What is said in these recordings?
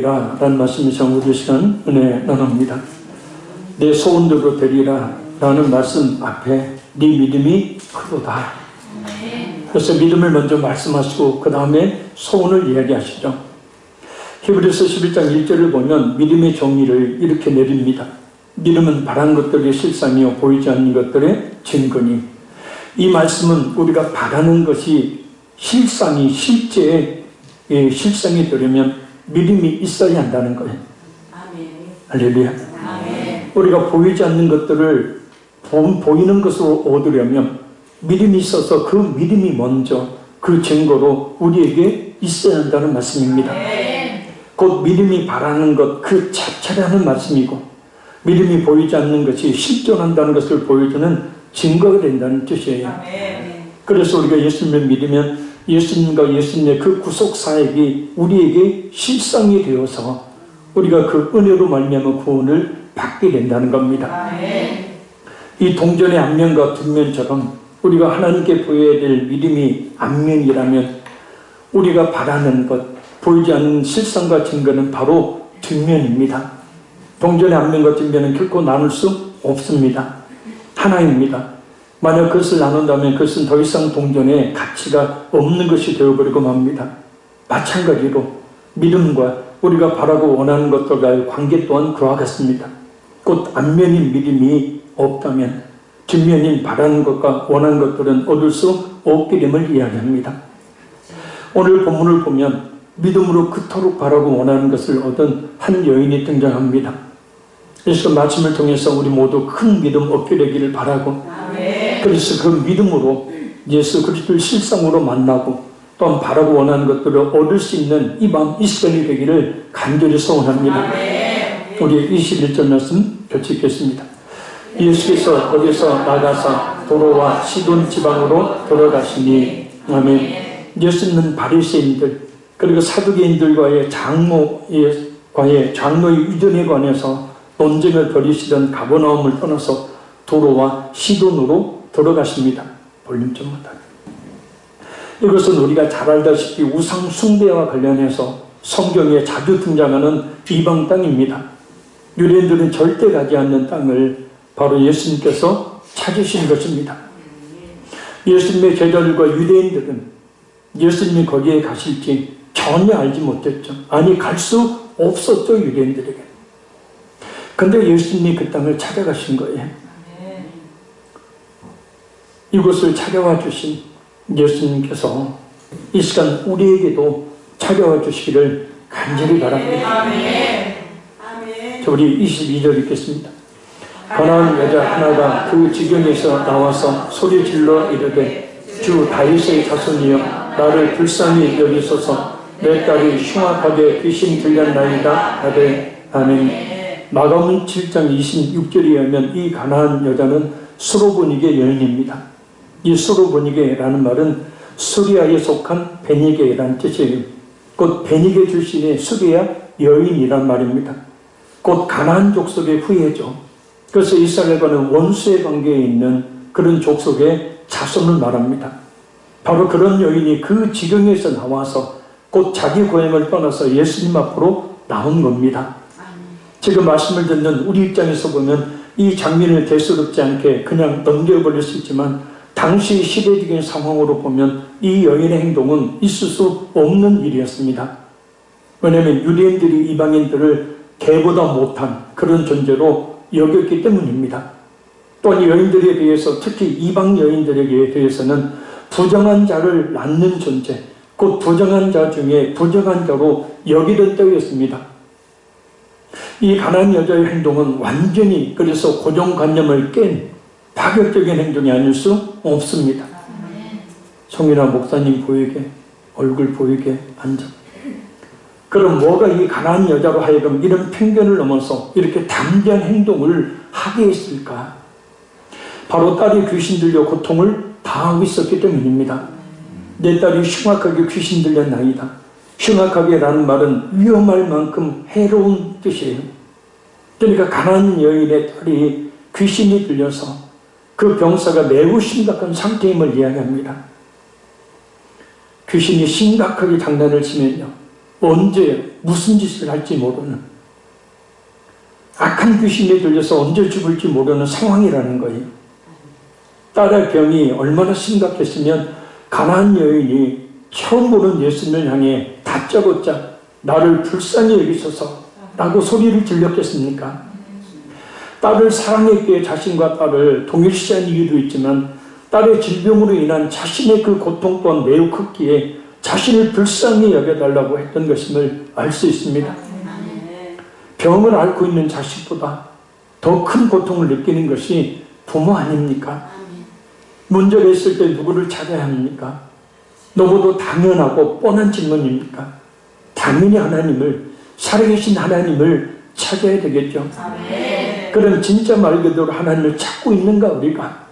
라는 말씀에서 우리 시간 은혜 나눕니다. 내 소원대로 되리라 라는 말씀 앞에 네 믿음이 크도다. 그래서 믿음을 먼저 말씀하시고 그 다음에 소원을 이야기하시죠. 히브리서 11장 1절을 보면 믿음의 정의를 이렇게 내립니다. 믿음은 바란 것들의 실상이요 보이지 않는 것들의 증거니. 이 말씀은 우리가 바라는 것이 실상이 실제의 실상이 되려면 믿음이 있어야 한다는 거예요. 아멘. 할렐루야. 아멘. 우리가 보이지 않는 것들을 보이는 것으로 얻으려면 믿음이 있어서 그 믿음이 먼저 그 증거로 우리에게 있어야 한다는 말씀입니다. 아멘. 곧 믿음이 바라는 것 그 자체라는 말씀이고 믿음이 보이지 않는 것이 실존한다는 것을 보여주는 증거가 된다는 뜻이에요. 아멘. 그래서 우리가 예수님을 믿으면 예수님과 예수님의 그 구속사역이 우리에게 실상이 되어서 우리가 그 은혜로 말미암아 구원을 받게 된다는 겁니다. 아멘. 이 동전의 앞면과 뒷면처럼 우리가 하나님께 보여야 될 믿음이 앞면이라면 우리가 바라는 것, 보이지 않는 실상과 증거는 바로 뒷면입니다. 동전의 앞면과 뒷면은 결코 나눌 수 없습니다. 하나입니다. 만약 그것을 나눈다면 그것은 더 이상 동전에 가치가 없는 것이 되어버리고 맙니다. 마찬가지로 믿음과 우리가 바라고 원하는 것들과의 관계 또한 그와 같습니다. 곧 앞면인 믿음이 없다면 뒷면인 바라는 것과 원하는 것들은 얻을 수 없게 됨을 이야기합니다. 오늘 본문을 보면 믿음으로 그토록 바라고 원하는 것을 얻은 한 여인이 등장합니다. 그래서 말씀을 통해서 우리 모두 큰 믿음 얻게 되기를 바라고 그래서 그 믿음으로 예수 그리스도를 실상으로 만나고 또한 바라고 원하는 것들을 얻을 수 있는 이 밤 이 시간이 되기를 간절히 소원합니다. 우리 21절 말씀 같이 읽겠습니다. 예수께서 거기서 나가사 도로와 시돈 지방으로 돌아가시니 아멘. 예수님은 바리새인들 그리고 사두개인들과의 장로의 의견에 관해서 논쟁을 벌이시던 가버나움을 떠나서 도로와 시돈으로 돌아가십니다. 볼륨 좀 못하게. 이것은 우리가 잘 알다시피 우상 숭배와 관련해서 성경에 자주 등장하는 이방 땅입니다. 유대인들은 절대 가지 않는 땅을 바로 예수님께서 찾으신 것입니다. 예수님의 제자들과 유대인들은 예수님이 거기에 가실지 전혀 알지 못했죠. 아니 갈 수 없었죠. 유대인들에게. 근데 예수님이 그 땅을 찾아가신 거예요. 이곳을 찾아와 주신 예수님께서 이 시간 우리에게도 찾아와 주시기를 간절히 바랍니다. 자, 우리 22절 읽겠습니다. 가나안 여자 하나가 그 지경에서 나와서 소리질러 이르되 주 다윗의 자손이여 나를 불쌍히 여기소서 내 딸이 흉악하게 귀신 들렸나이다 하되 아멘. 마가복음 7장 26절에 의하면 이 가나안 여자는 수로보니게 여인입니다. 이 수로보니게라는 말은 수리아에 속한 베니게라는 뜻이에요. 곧 베니게 출신의 수리아 여인이란 말입니다. 곧 가나안 족속의 후예죠. 그래서 이스라엘과는 원수의 관계에 있는 그런 족속의 자손을 말합니다. 바로 그런 여인이 그 지경에서 나와서 곧 자기 고향을 떠나서 예수님 앞으로 나온 겁니다. 지금 말씀을 듣는 우리 입장에서 보면 이 장면을 대수롭지 않게 그냥 넘겨버릴 수 있지만 당시 시대적인 상황으로 보면 이 여인의 행동은 있을 수 없는 일이었습니다. 왜냐하면 유대인들이 이방인들을 개보다 못한 그런 존재로 여겼기 때문입니다. 또한 이 여인들에 대해서 특히 이방 여인들에게 대해서는 부정한 자를 낳는 존재, 곧 부정한 자 중에 부정한 자로 여기던 때였습니다. 이 가나안 여자의 행동은 완전히 그래서 고정관념을 깬 파격적인 행동이 아닐 수 없습니다. 성민아 목사님 보이게 얼굴 보이게 앉아. 그럼 뭐가 이 가나안 여자로 하여금 이런 편견을 넘어서 이렇게 담대한 행동을 하게 했을까? 바로 딸이 귀신 들려 고통을 당하고 있었기 때문입니다. 내 딸이 흉악하게 귀신 들렸나이다. 흉악하게라는 말은 위험할 만큼 해로운 뜻이에요. 그러니까 가나안 여인의 딸이 귀신이 들려서 그 병사가 매우 심각한 상태임을 이야기합니다. 귀신이 심각하게 장난을 치면요 언제 무슨 짓을 할지 모르는, 악한 귀신에 들려서 언제 죽을지 모르는 상황이라는 거예요. 딸의 병이 얼마나 심각했으면 가나안 여인이 처음 보는 예수님을 향해 다짜고짜 나를 불쌍히 여기소서 라고 소리를 질렀겠습니까? 딸을 사랑했기에 자신과 딸을 동일시한 이유도 있지만 딸의 질병으로 인한 자신의 그 고통 또한 매우 컸기에 자신을 불쌍히 여겨달라고 했던 것임을 알 수 있습니다. 병을 앓고 있는 자식보다 더 큰 고통을 느끼는 것이 부모 아닙니까? 문제가 있을 때 누구를 찾아야 합니까? 너무도 당연하고 뻔한 질문입니까? 당연히 하나님을, 살아계신 하나님을 찾아야 되겠죠. 그럼 진짜 말 그대로 하나님을 찾고 있는가 우리가?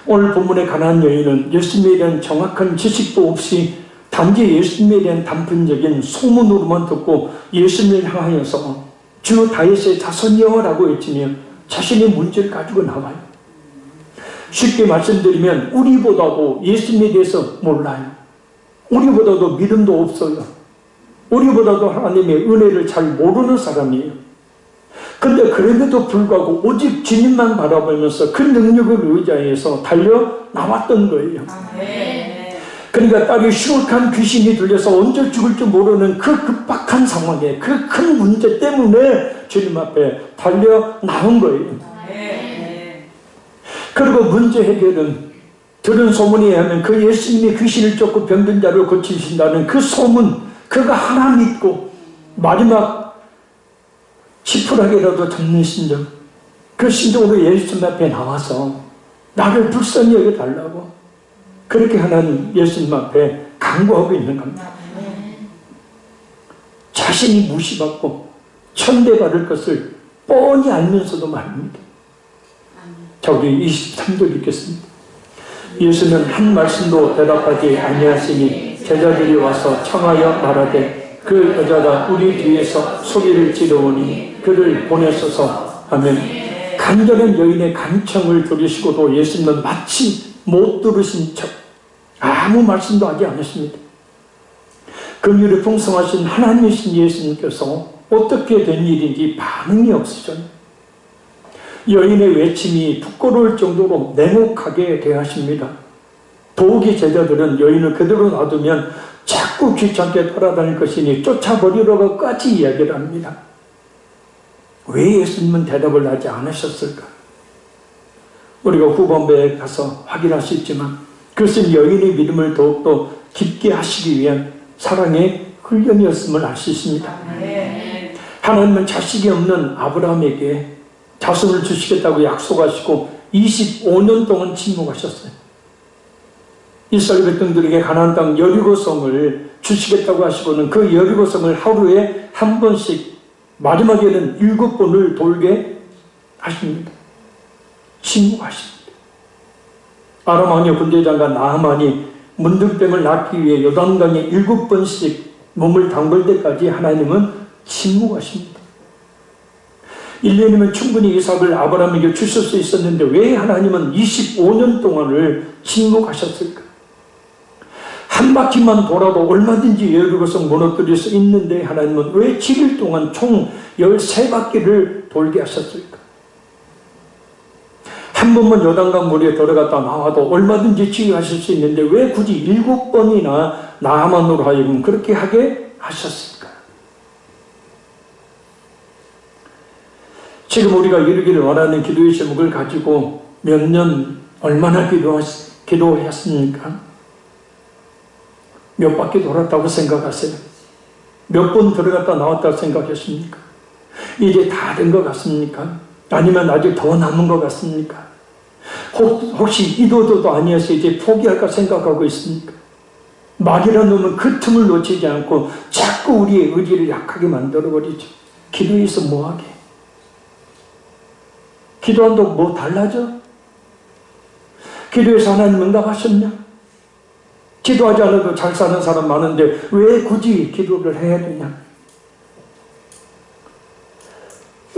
오늘 본문의 가나안 여인은 예수님에 대한 정확한 지식도 없이 단지 예수님에 대한 단편적인 소문으로만 듣고 예수님을 향하여서 주 다윗의 자손이여라고 외치며 자신의 문제를 가지고 나와요. 쉽게 말씀드리면 우리보다도 예수님에 대해서 몰라요. 우리보다도 믿음도 없어요. 우리보다도 하나님의 은혜를 잘 모르는 사람이에요. 근데 그럼에도 불구하고 오직 주님만 바라보면서 그 능력을 의지해서 달려 나왔던 거예요. 그러니까 딸이 흉악한 귀신이 들려서 언제 죽을지 모르는 그 급박한 상황에 그 큰 문제 때문에 주님 앞에 달려 나온 거예요. 그리고 문제 해결은 들은 소문에 의하면 그 예수님이 귀신을 쫓고 병든 자를 고치신다는 그 소문, 그거 하나 믿고 마지막 지푸라기라도 잡는 신정, 그 신정으로 예수님 앞에 나와서 나를 불쌍히 여겨달라고 그렇게 하나님 예수님 앞에 간구하고 있는 겁니다. 자신이 무시받고 천대받을 것을 뻔히 알면서도 말입니다. 자, 우리 23절 읽겠습니다. 예수는 한 말씀도 대답하지 아니하시니 제자들이 와서 청하여 말하되 그 여자가 우리 뒤에서 소리를 지르오니 그를 보내소서 하면 간절한 여인의 간청을 들으시고도 예수님은 마치 못 들으신 척 아무 말씀도 하지 않으십니다. 긍휼이 풍성하신 하나님이신 예수님께서 어떻게 된 일인지 반응이 없으셔요. 여인의 외침이 부끄러울 정도로 냉혹하게 대하십니다. 더욱이 제자들은 여인을 그대로 놔두면 자꾸 귀찮게 따라다닐 것이니 쫓아버리려고까지 이야기를 합니다. 왜 예수님은 대답을 하지 않으셨을까? 우리가 후반부에 가서 확인할 수 있지만 그것은 여인의 믿음을 더욱더 깊게 하시기 위한 사랑의 훈련이었음을 알 수 있습니다. 하나님은 자식이 없는 아브라함에게 자손을 주시겠다고 약속하시고 25년 동안 침묵하셨어요. 이스라엘 백성들에게 가나안 땅 여리고성을 주시겠다고 하시고는 그 여리고성을 하루에 한 번씩 마지막에는 7번을 돌게 하십니다. 침묵하십니다. 아람 왕의 군대장관 나하만이 문둥병을 낫기 위해 요단강에 7번씩 몸을 담글 때까지 하나님은 침묵하십니다. 1년이면 충분히 이삭을 아브라함에게 주실 수 있었는데 왜 하나님은 25년 동안을 침묵하셨을까? 한 바퀴만 돌아도 얼마든지 여리고성 무너뜨릴 수 있는데 하나님은 왜 7일 동안 총 13바퀴를 돌게 하셨을까? 한 번만 요단강 물에 들어갔다 나와도 얼마든지 치유하실 수 있는데 왜 굳이 7번이나 나만으로 하여금 그렇게 하게 하셨을까? 지금 우리가 이루기를 원하는 기도의 제목을 가지고 몇 년 얼마나 기도했습니까? 몇 바퀴 돌았다고 생각하세요? 몇 번 들어갔다 나왔다고 생각했습니까? 이제 다 된 것 같습니까? 아니면 아직 더 남은 것 같습니까? 혹시 이도저도 아니어서 이제 포기할까 생각하고 있습니까? 막이라는 놈은 그 틈을 놓치지 않고 자꾸 우리의 의지를 약하게 만들어버리죠. 기도해서 뭐하게? 기도한다고 뭐 달라져? 기도해서 하나님 응답하셨냐? 기도하지 않아도 잘 사는 사람 많은데 왜 굳이 기도를 해야 되냐?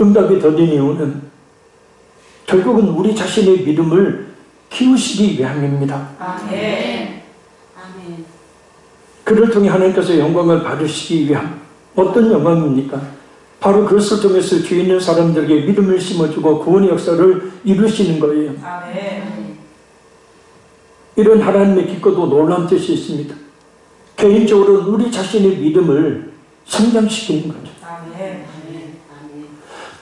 응답이 더딘 이유는 결국은 우리 자신의 믿음을 키우시기 위함입니다. 아멘. 아멘. 그를 통해 하나님께서 영광을 받으시기 위한 어떤 영광입니까? 바로 그것을 통해서 죄 있는 사람들에게 믿음을 심어주고 구원의 역사를 이루시는 거예요. 아멘. 이런 하나님의 기꺼도 놀라운 뜻이 있습니다. 개인적으로는 우리 자신의 믿음을 성장시키는 거죠. 아멘.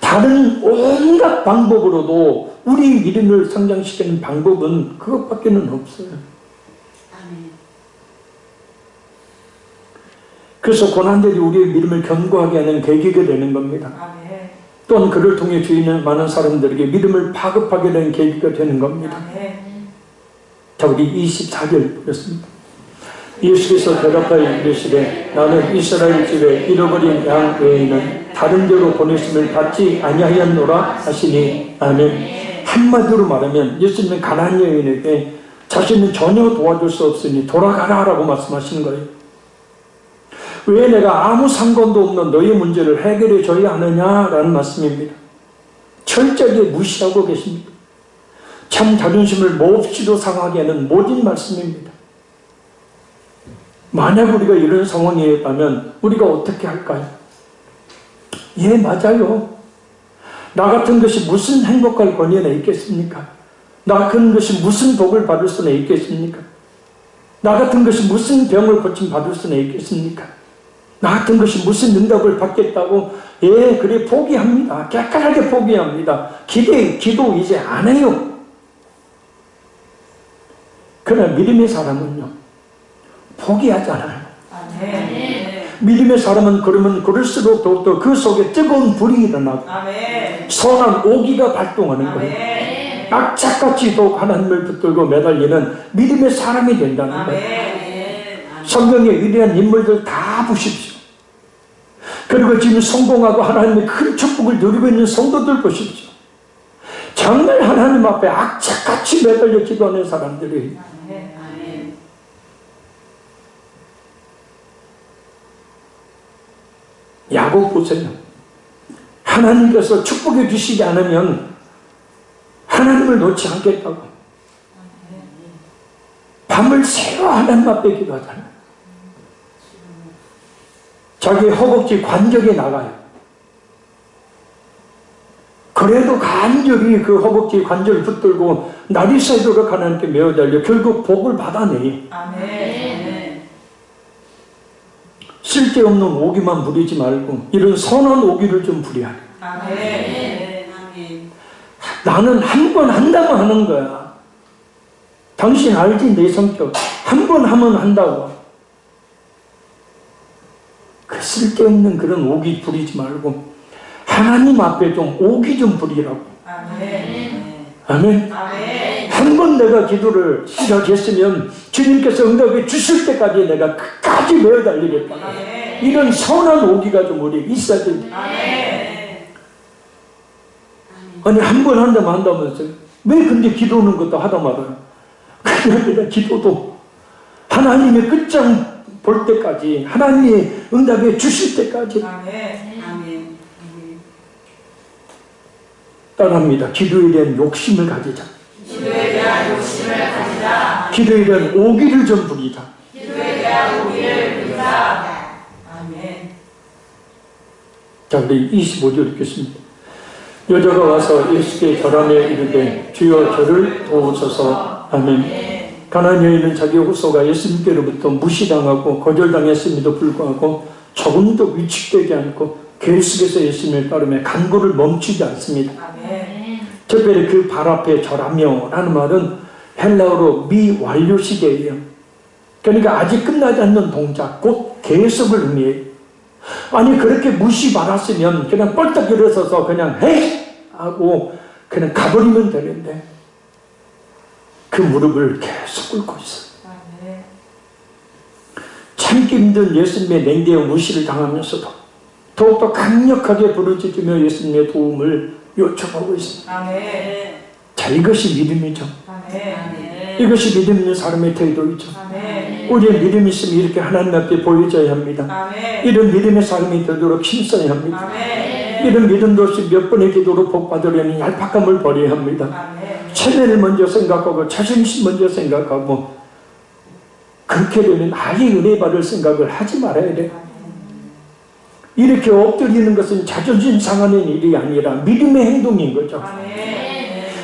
다른 온갖 방법으로도 우리 믿음을 성장시키는 방법은 그것밖에는 없어요. 그래서 고난들이 우리의 믿음을 견고하게 하는 계기가 되는 겁니다. 아멘. 또한 그를 통해 죄 있는 많은 사람들에게 믿음을 파급하게 되는 계기가 되는 겁니다. 아멘. 자, 우리 24절 보겠습니다. 예수께서 대답하여 이르시되 나는 이스라엘 집에 잃어버린 양 외에는 다른 데로 보내심을 받지 아니하였노라 하시니 아멘. 한마디로 말하면 예수님은 가나안 여인에게 자신은 전혀 도와줄 수 없으니 돌아가라 라고 말씀하시는 거예요. 왜 내가 아무 상관도 없는 너의 문제를 해결해 줘야 하느냐라는 말씀입니다. 철저하게 무시하고 계십니다. 참 자존심을 몹시도 상하게 하는 모진 말씀입니다. 만약 우리가 이런 상황에 있다면 우리가 어떻게 할까요? 예, 맞아요. 나 같은 것이 무슨 행복할 권위나 있겠습니까? 나 같은 것이 무슨 복을 받을 수나 있겠습니까? 나 같은 것이 무슨 병을 고침 받을 수나 있겠습니까? 나 같은 것이 무슨 응답을 받겠다고 예, 그래 포기합니다. 깨끗하게 포기합니다. 기도 이제 안 해요. 그러나 믿음의 사람은요, 포기하잖아요. 아멘. 믿음의 사람은 그러면 그럴수록 더욱더 그 속에 뜨거운 불이 일어나고 아멘. 선한 오기가 발동하는 거예요. 아멘. 악착같이 더욱 하나님을 붙들고 매달리는 믿음의 사람이 된다는 거예요. 아멘. 성경의 위대한 인물들 다 보십시오. 그리고 지금 성공하고 하나님의 큰 축복을 누리고 있는 성도들 보십시오. 정말 하나님 앞에 악착같이 매달려 기도하는 사람들이 아멘. 야곱 보세요. 하나님께서 축복해 주시지 않으면 하나님을 놓지 않겠다고 밤을 새워 하나님 앞에 기도하잖아요. 자기 허벅지 관절에 나가요. 그래도 간절히 그 허벅지 관절을 붙들고 날이 새도록 하나님께 매어달려 결국 복을 받아내요. 아멘. 쓸데없는 오기만 부리지 말고 이런 선한 오기를 좀 부려야. 아멘. 아멘. 나는 한 번 한다면 하는 거야. 당신 알지 내 성격. 한 번 하면 한다고. 그 쓸데없는 그런 오기 부리지 말고 하나님 앞에 좀 오기 좀 부리라고. 아멘. 아멘. 아멘. 한 번 내가 기도를 시작했으면 주님께서 응답해 주실 때까지 내가 끝까지 매어달리겠다. 아멘. 이런 선한 오기가 좀 우리에게 있어야 됩니다. 아멘. 아니 한 번 한다면서요. 왜 근데 기도는 것도 하다 말아요. 그게 아니라 기도도 하나님의 끝장 볼 때까지 하나님의 응답해 주실 때까지 아멘. 아멘. 따라합니다. 기도에 대한 욕심을 가지자. 기도에 대한 욕심을 가지자. 기도에 대한 오기를 좀 부리자. 기도에 대한 오기를 부리자. 아멘. 자, 우리 25절 읽겠습니다. 여자가 와서 예수께 절하며 이르되 주여 저를 도우소서. 아멘. 가나안 여인은 자기 후손가 예수님께로부터 무시당하고 거절당했음에도 불구하고 조금도 위축되지 않고 계속해서 예수님을 따르며 간구를 멈추지 않습니다. 아멘. 특별히 그 발 앞에 절하며 라는 말은 헬라어로 미완료시제예요. 그러니까 아직 끝나지 않는 동작, 곧 계속을 의미해요. 아니 그렇게 무시받았으면 그냥 뻘떡 일어서서 그냥 헤이! 하고 그냥 가버리면 되는데 그 무릎을 계속 꿇고 있어요. 아멘. 참기 힘든 예수님의 냉대와 무시를 당하면서도 더욱더 강력하게 부르짖으며 예수님의 도움을 요청하고 있습니다. 아멘. 자, 이것이 믿음이죠. 아멘. 이것이 믿음 있는 사람의 태도이죠. 아멘. 우리의 믿음이 있으면 이렇게 하나님 앞에 보여져야 합니다. 아멘. 이런 믿음의 사람이 되도록 힘써야 합니다. 아멘. 이런 믿음도 없이 몇 번의 기도로 복받으려는 얄팍함을 버려야 합니다. 아멘. 체면을 먼저 생각하고 자존심 먼저 생각하고 그렇게 되면 아예 은혜 받을 생각을 하지 말아야 돼요. 이렇게 엎드리는 것은 자존심 상하는 일이 아니라 믿음의 행동인 거죠.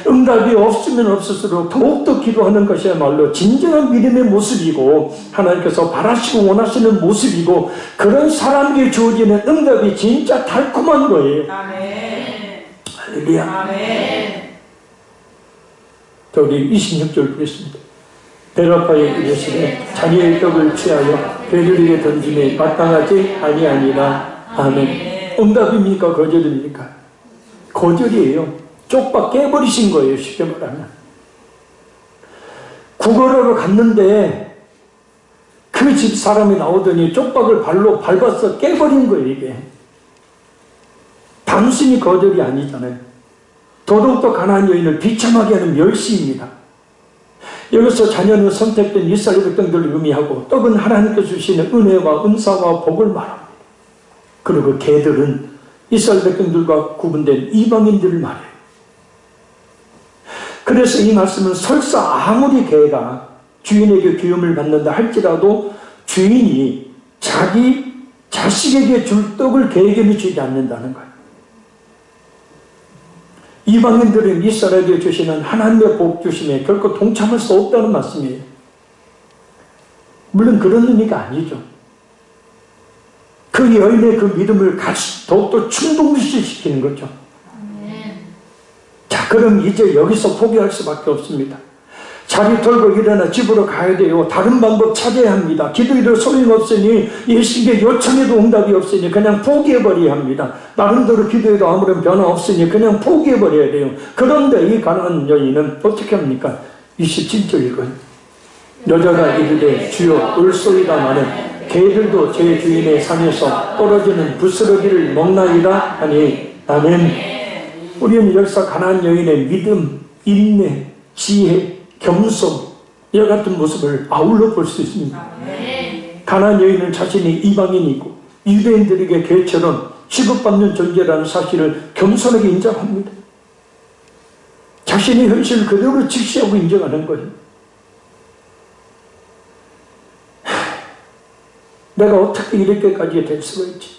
응답이 없으면 없을수록 더욱더 기도하는 것이야말로 진정한 믿음의 모습이고 하나님께서 바라시고 원하시는 모습이고 그런 사람에게 주어지는 응답이 진짜 달콤한 거예요. 할렐루야. 자, 우리 26절 보겠습니다. 베라파에 이르시되 자녀의 떡을 취하여 배들에게 던짐에 마땅하지 아니하니라. 아멘. 응답입니까? 거절입니까? 거절이에요. 쪽박 깨버리신 거예요. 쉽게 말하면. 구걸하러 갔는데 그 집 사람이 나오더니 쪽박을 발로 밟아서 깨버린 거예요. 이게 단순히 거절이 아니잖아요. 더더욱더 가나안 여인을 비참하게 하는 멸시입니다. 여기서 자녀는 선택된 이스라엘 백성들을 의미하고 떡은 하나님께서 주시는 은혜와 은사와 복을 말합니다. 그리고 개들은 이스라엘 백성들과 구분된 이방인들을 말해요. 그래서 이 말씀은 설사 아무리 개가 주인에게 귀염을 받는다 할지라도 주인이 자기 자식에게 줄 떡을 개에게는 주지 않는다는 거예요. 이방인들은 이스라엘에게 주시는 하나님의 복 주심에 결코 동참할 수 없다는 말씀이에요. 물론 그런 의미가 아니죠. 그 여인의 그 믿음을 더욱더 충동시키는 거죠. 자, 그럼 이제 여기서 포기할 수밖에 없습니다. 자리 털고 일어나 집으로 가야 돼요. 다른 방법 찾아야 합니다. 기도해도 소용없으니 예수님께 요청해도 응답이 없으니 그냥 포기해버려야 합니다. 나름대로 기도해도 아무런 변화 없으니 그냥 포기해버려야 돼요. 그런데 이 가난한 여인은 어떻게 합니까? 27절 읽어요. 여자가 이르되 주여 울소이다마는 개들도 제 주인의 상에서 떨어지는 부스러기를 먹나이다 하니. 아멘. 우리는 여기서 가나안 여인의 믿음, 인내, 지혜, 겸손 이와 같은 모습을 아울러 볼 수 있습니다. 가나안 여인은 자신이 이방인이고 유대인들에게 개처럼 취급받는 존재라는 사실을 겸손하게 인정합니다. 자신의 현실을 그대로 직시하고 인정하는 거예요. 내가 어떻게 이렇게까지 될 수가 있지?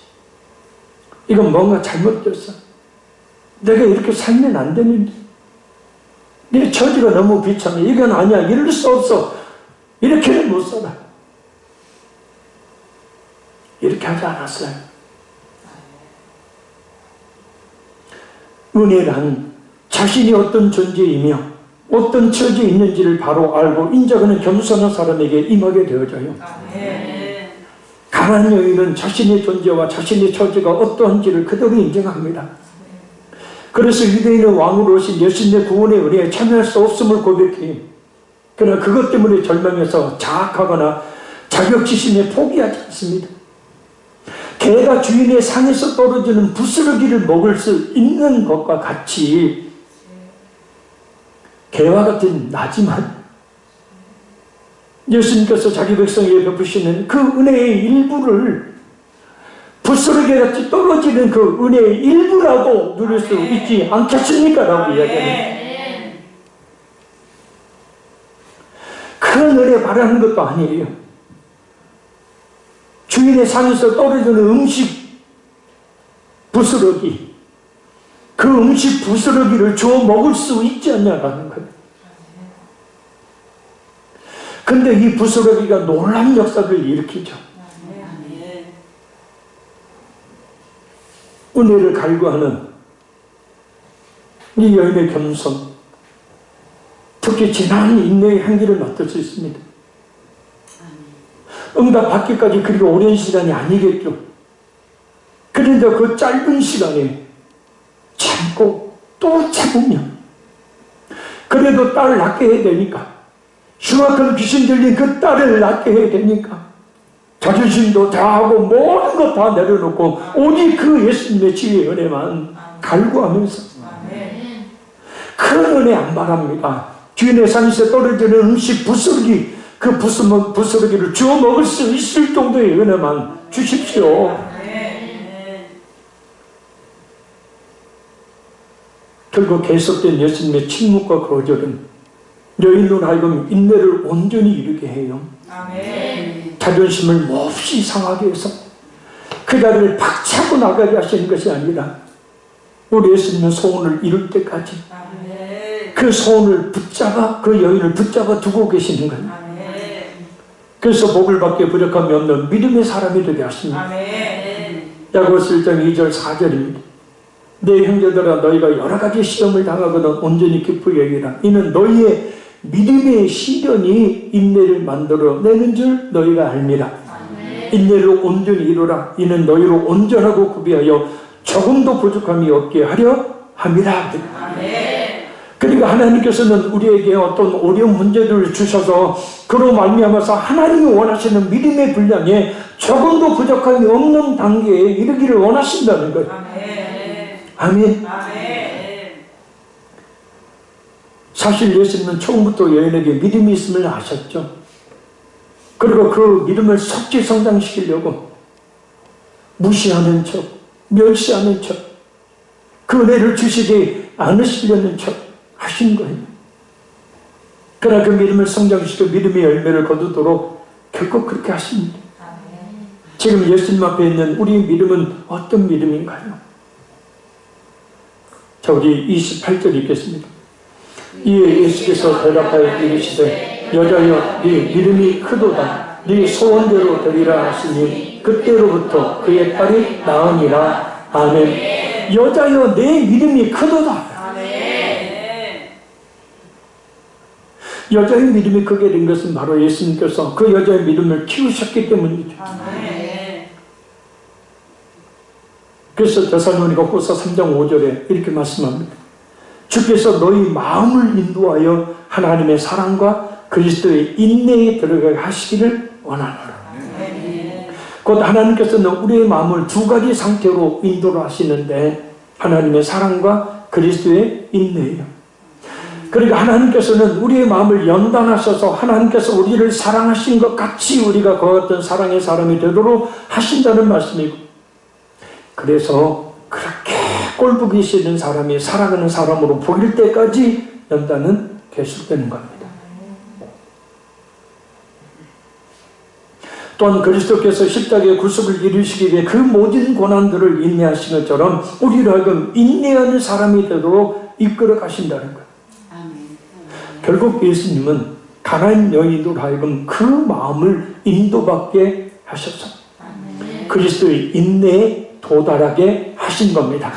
이건 뭔가 잘못됐어. 내가 이렇게 살면 안 되는데. 내 처지가 너무 비참해. 이건 아니야. 이럴 수 없어. 이렇게는 못 살아. 이렇게 하지 않았어요. 은혜란 자신이 어떤 존재이며 어떤 처지에 있는지를 바로 알고 인정하는 겸손한 사람에게 임하게 되어져요. 가나안 여인은 자신의 존재와 자신의 처지가 어떠한지를 그대로 인정합니다. 그래서 유대인의 왕으로 오신 예수님의 구원의 은혜에 참여할 수 없음을 고백해요. 그러나 그것 때문에 절망해서 자학하거나 자격지심에 포기하지 않습니다. 개가 주인의 상에서 떨어지는 부스러기를 먹을 수 있는 것과 같이 개와 같은 나지만 예수님께서 자기 백성에게 베푸시는 그 은혜의 일부를 부스러기같이 떨어지는 그 은혜의 일부라도 누릴 수 있지 않겠습니까? 라고 이야기합니다. 그런 은혜 바라는 것도 아니에요. 주인의 상에서 떨어지는 음식 부스러기, 그 음식 부스러기를 주워 먹을 수 있지 않냐라는 거예요. 근데 이 부스러기가 놀라운 역사를 일으키죠. 은혜를 갈구하는 이 여인의 겸손, 특히 진한 인내의 향기를 맡을 수 있습니다. 응답 받기까지 그리 오랜 시간이 아니겠죠. 그런데 그 짧은 시간에 참고 또 참으면 그래도 딸을 낳게 해야 되니까, 흉악한 귀신 들린 그 딸을 낳게 해야 되니까 자존심도 다하고 모든 것 다 내려놓고 오직 그 예수님의 지혜의 은혜만 갈구하면서 그런 은혜 안 바랍니다. 주인의 상에서 떨어지는 음식 부스러기, 그 부스러기를 주워 먹을 수 있을 정도의 은혜만 주십시오. 결국 계속된 예수님의 침묵과 거절은 여인으로 하여금 인내를 온전히 이루게 해요. 아멘. 자존심을 몹시 상하게 해서 그 자리를 박차고 나가게 하시는 것이 아니라 우리 예수님은 소원을 이룰 때까지 아멘. 그 소원을 붙잡아 그 여인을 붙잡아 두고 계시는 거예요. 아멘. 그래서 복을 받게 부족함이 없는 믿음의 사람이 되게 하십니다. 아멘. 야고보서 1장 2절 4절입니다. 내 형제들아 너희가 여러 가지 시험을 당하거든 온전히 기쁘게 여기라. 이는 너희의 믿음의 시련이 인내를 만들어내는 줄 너희가 알미라. 인내로 온전히 이루라. 이는 너희로 온전하고 구비하여 조금도 부족함이 없게 하려 함이라. 그러니까 하나님께서는 우리에게 어떤 어려운 문제들을 주셔서 그로 말미암아서 하나님이 원하시는 믿음의 분량에 조금도 부족함이 없는 단계에 이르기를 원하신다는 거예요. 아멘. 사실 예수님은 처음부터 여인에게 믿음이 있음을 아셨죠. 그리고 그 믿음을 속지 성장시키려고 무시하는 척, 멸시하는 척, 그 은혜를 주시지 않으시려는 척 하신 거예요. 그러나 그 믿음을 성장시켜 믿음의 열매를 거두도록 결국 그렇게 하십니다. 지금 예수님 앞에 있는 우리의 믿음은 어떤 믿음인가요? 자, 우리 28절 읽겠습니다. 이에 예수께서 대답하여 이르시되 여자여 네 믿음이 크도다. 네 소원대로 되리라 하시니 그때로부터 그의 딸이 나으니라. 아멘. 여자여 내 믿음이 크도다. 여자의 믿음이 크게 된 것은 바로 예수님께서 그 여자의 믿음을 키우셨기 때문이죠. 그래서 데살로니가 후서 3장 5절에 이렇게 말씀합니다. 주께서 너희 마음을 인도하여 하나님의 사랑과 그리스도의 인내에 들어가게 하시기를 원하노라. 곧 하나님께서는 우리의 마음을 두 가지 상태로 인도를 하시는데 하나님의 사랑과 그리스도의 인내예요. 그러니까 하나님께서는 우리의 마음을 연단하셔서 하나님께서 우리를 사랑하신 것 같이 우리가 그 같은 사랑의 사람이 되도록 하신다는 말씀이고, 그래서 그렇게 꼴보기 싫은 사람이 사랑하는 사람으로 보일 때까지 연단은 계속되는 겁니다. 또한 그리스도께서 십자가의 구속을 이루시기 위해 그 모든 고난들을 인내하신 것처럼 우리를 하여금 인내하는 사람이 되도록 이끌어 가신다는 거예요. 결국 예수님은 가나안 여인으로 하여금 그 마음을 인도받게 하셔서 그리스도의 인내에 도달하게 하신 겁니다.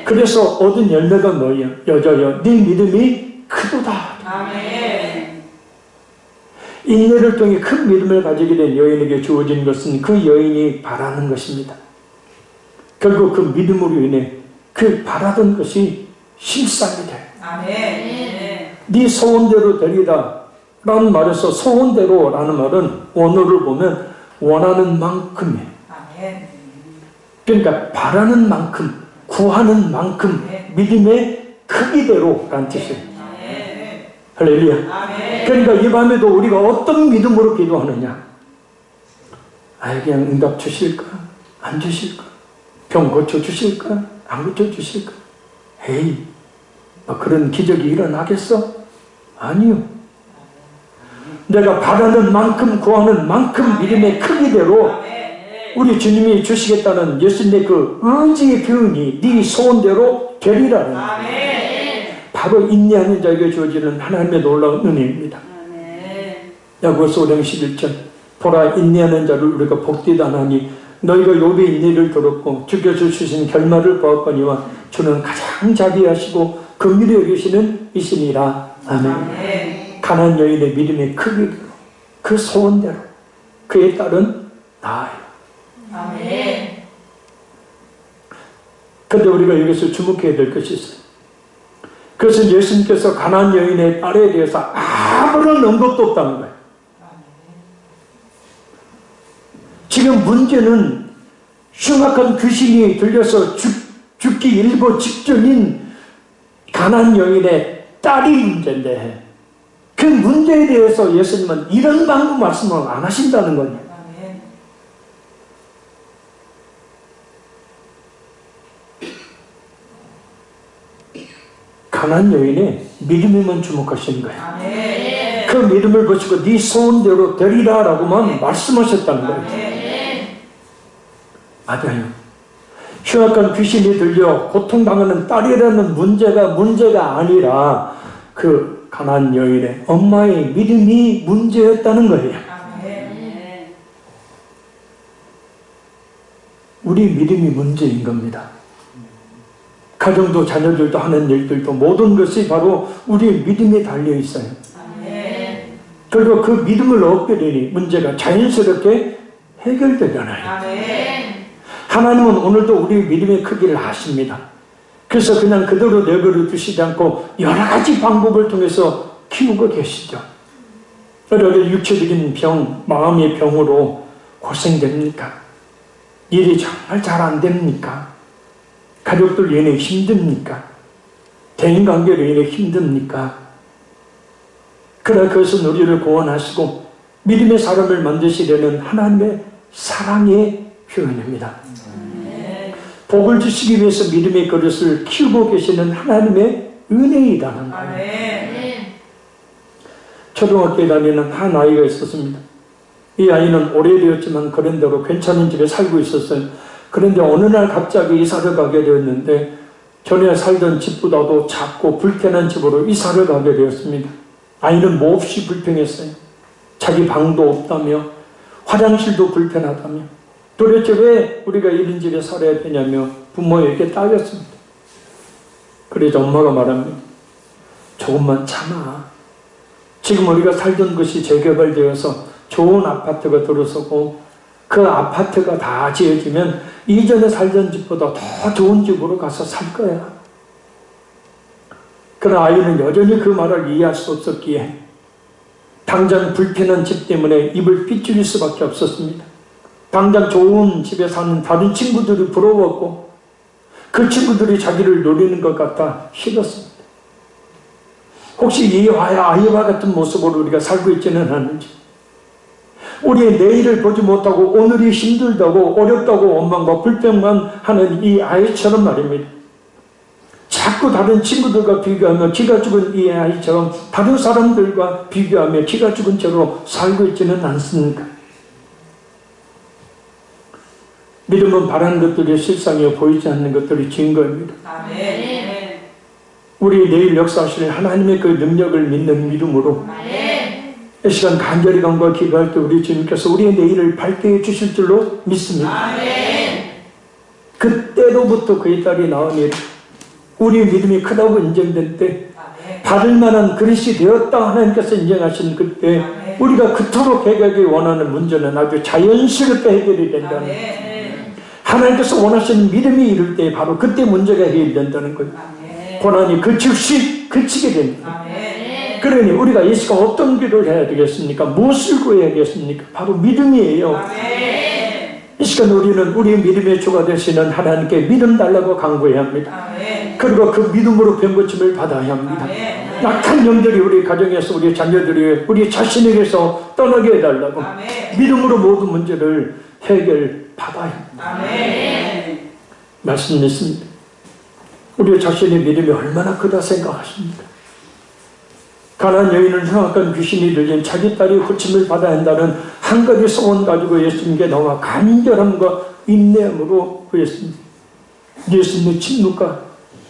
그래서 얻은 열매가 뭐예요? 여자여 네 믿음이 크도다. 인내를 통해 큰 믿음을 가지게 된 여인에게 주어진 것은 그 여인이 바라는 것입니다. 결국 그 믿음으로 인해 그 바라던 것이 실상이 돼요. 네 소원대로 되리라 라는 말에서 소원대로 라는 말은 원어를 보면 원하는 만큼이에요. 그러니까 바라는 만큼, 구하는 만큼 믿음의 크기대로 라는 뜻이에요. 할렐루야. 그러니까 이 밤에도 우리가 어떤 믿음으로 기도하느냐? 그냥 응답 주실까? 안 주실까? 병 고쳐주실까? 안 고쳐주실까? 에이, 그런 기적이 일어나겠어? 아니요. 내가 바라는 만큼 구하는 만큼 믿음의 크기대로 우리 주님이 주시겠다는 예수님의 그 의지의 표현이 네 소원대로 되리라는 바로 인내하는 자에게 주어지는 하나님의 놀라운 은혜입니다. 야고보서 5장 11절 보라 인내하는 자를 우리가 복되다 하나니 너희가 욥의 인내를 들었고 주께서 주신 결말을 보았거니와 주는 가장 자비하시고 긍휼히 여기시는 이시니라. 아멘. 가나안 여인의 믿음의 크기대로 그 소원대로 그의 딸은 나아요. 그런데 우리가 여기서 주목해야 될 것이 있어요. 그것은 예수님께서 가나안 여인의 딸에 대해서 아무런 언급도 없다는 거예요. 지금 문제는 흉악한 귀신이 들려서 죽기 일보 직전인 가나안 여인의 딸이 문제인데 그 문제에 대해서 예수님은 이런 방법 말씀을 안 하신다는 거예요. 가나안 여인의 믿음에만 주목하시는 거예요. 아멘. 그 믿음을 보시고 네 소원대로 되리라 라고만 말씀하셨다는 거예요. 맞아요. 흉악한 귀신이 들려 고통당하는 딸이라는 문제가 아니라 그 가나안 여인의 엄마의 믿음이 문제였다는 거예요. 아멘. 우리 믿음이 문제인 겁니다. 가정도 자녀들도 하는 일들도 모든 것이 바로 우리의 믿음에 달려 있어요. 아멘. 그리고 그 믿음을 얻게 되니 문제가 자연스럽게 해결되잖아요. 아멘. 하나님은 오늘도 우리의 믿음의 크기를 아십니다. 그래서 그냥 그대로 내버려 두시지 않고 여러 가지 방법을 통해서 키우고 계시죠. 여러분 육체적인 병, 마음의 병으로 고생됩니까? 일이 정말 잘 안 됩니까? 가족들 인해 힘듭니까? 대인관계로 인해 힘듭니까? 그러나 그것은 우리를 구원하시고 믿음의 사람을 만드시려는 하나님의 사랑의 표현입니다. 복을 주시기 위해서 믿음의 그릇을 키우고 계시는 하나님의 은혜이다는 거예요. 아멘. 초등학교에 다니는 한 아이가 있었습니다. 이 아이는 오래되었지만 그런대로 괜찮은 집에 살고 있었어요. 그런데 어느 날 갑자기 이사를 가게 되었는데 전에 살던 집보다도 작고 불편한 집으로 이사를 가게 되었습니다. 아이는 몹시 불평했어요. 자기 방도 없다며 화장실도 불편하다며 도대체 왜 우리가 이런 집에 살아야 되냐며 부모에게 따졌습니다. 그래서 엄마가 말합니다. 조금만 참아. 지금 우리가 살던 곳이 재개발되어서 좋은 아파트가 들어서고 그 아파트가 다 지어지면 이전에 살던 집보다 더 좋은 집으로 가서 살 거야. 그러나 아이는 여전히 그 말을 이해할 수 없었기에 당장 불편한 집 때문에 입을 삐죽일 수밖에 없었습니다. 당장 좋은 집에 사는 다른 친구들이 부러웠고 그 친구들이 자기를 노리는 것 같아 싫었습니다. 혹시 아이와 같은 모습으로 우리가 살고 있지는 않은지, 우리의 내일을 보지 못하고 오늘이 힘들다고 어렵다고 원망과 불평만 하는 이 아이처럼 말입니다. 자꾸 다른 친구들과 비교하며 기가 죽은 이 아이처럼 다른 사람들과 비교하며 기가 죽은 채로 살고 있지는 않습니까? 믿음은 바라는 것들이 실상이어 보이지 않는 것들이 증거입니다. 아멘. 우리 내일 역사하실 하나님의 그 능력을 믿는 믿음으로 이 시간 간절히 간구와 기도할 때 우리 주님께서 우리의 내일을 밝게 해주실 줄로 믿습니다. 아멘. 그때로부터 그의 딸이 나오니 우리의 믿음이 크다고 인정될 때 받을 만한 그릇이 되었다 하나님께서 인정하신 그때 우리가 그토록 해결하기 원하는 문제는 아주 자연스럽게 해결이 된다는 거예요. 하나님께서 원하시는 믿음이 이룰 때 바로 그때 문제가 해결된다는 거예요. 고난이 즉시 그치게 됩니다. 그러니 우리가 이 시간 어떤 기도를 해야 되겠습니까? 무엇을 구해야겠습니까? 바로 믿음이에요. 이 시간 우리는 우리의 믿음의 주가 되시는 하나님께 믿음 달라고 간구해야 합니다. 그리고 그 믿음으로 병고침을 받아야 합니다. 약한 영들이 우리 가정에서 우리 자녀들이 우리 자신에게서 떠나게 해달라고 믿음으로 모든 문제를 해결받아야 합니다. 말씀 있습니다. 우리 자신의 믿음이 얼마나 크다 생각하십니까? 가나안 여인은 흉악한 귀신이 들린 자기 딸이 고침을 받아야 한다는 한 가지 소원 가지고 예수님께 나와 간절함과 인내함으로 구했습니다. 예수님의 침묵과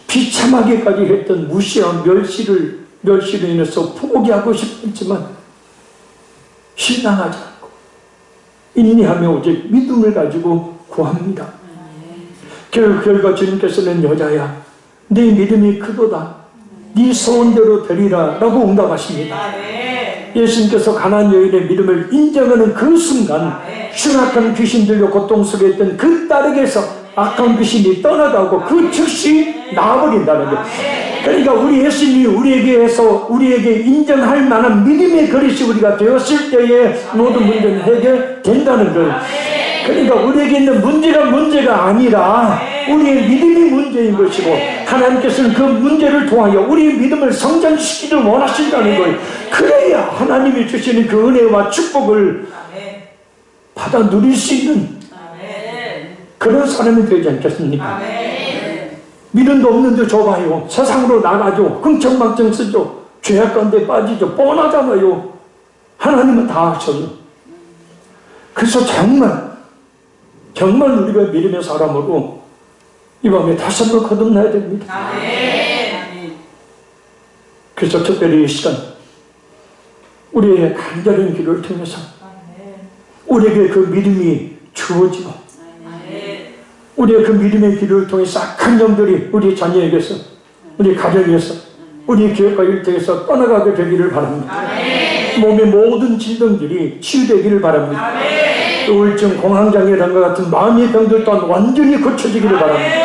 비참하게까지 했던 무시와 멸시로 인해서 포기하고 싶었지만 신앙하지 않고 인내하며 오직 믿음을 가지고 구합니다. 결과 주님께서는 여자야 네 믿음이 크도다 네 소원대로 되리라 라고 응답하십니다. 예수님께서 가나안 여인의 믿음을 인정하는 그 순간 흉악한 귀신 들려 고통 속에 있던 그 딸에게서 악한 귀신이 떠나가고 그 즉시 나아버린다는 거예요. 그러니까 우리 예수님이 우리에게 인정할 만한 믿음의 그릇이 우리가 되었을 때에 모든 문제는 해결된다는 거예요. 그러니까 우리에게 있는 문제가 아니라 우리의 믿음이 문제인 것이고 하나님께서는 그 문제를 통하여 우리의 믿음을 성장시키길 원하신다는 거예요. 그래야 하나님이 주시는 그 은혜와 축복을 받아 누릴 수 있는 그런 사람이 되지 않겠습니까? 믿음도 없는데 줘봐요. 세상으로 나가죠. 흥청망청 쓰죠. 죄악 가운데 빠지죠. 뻔하잖아요. 하나님은 다 하셔요. 그래서 정말 우리가 믿음의 사람으로 이 밤에 다시 한번 거듭나야 됩니다. 아멘. 그래서 특별히 이 시간 우리의 간절한 기도를 통해서 우리에게 그 믿음이 주어지고 우리의 그 믿음의 기도를 통해서 악한 영들이 우리 자녀에게서 우리 가정에서 우리 교회과 일터에서 떠나가게 되기를 바랍니다. 몸의 모든 질병들이 치유되기를 바랍니다. 우울증, 공황장애라는 것 같은 마음의 병들 또한 완전히 고쳐지기를 바랍니다.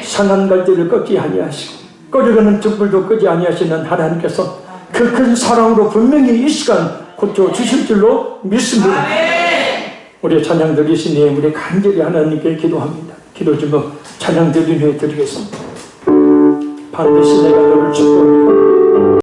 상한 갈대를 꺾지 아니하시고 꺼져가는 등불도 끄지 아니하시는 하나님께서 그 큰 사랑으로 분명히 이 시간 고쳐주실 줄로 믿습니다. 우리 찬양 드리시니 우리 간절히 하나님께 기도합니다. 기도 제목 찬양 드리며 드리겠습니다. 반드시 내가 너를 축복합니다.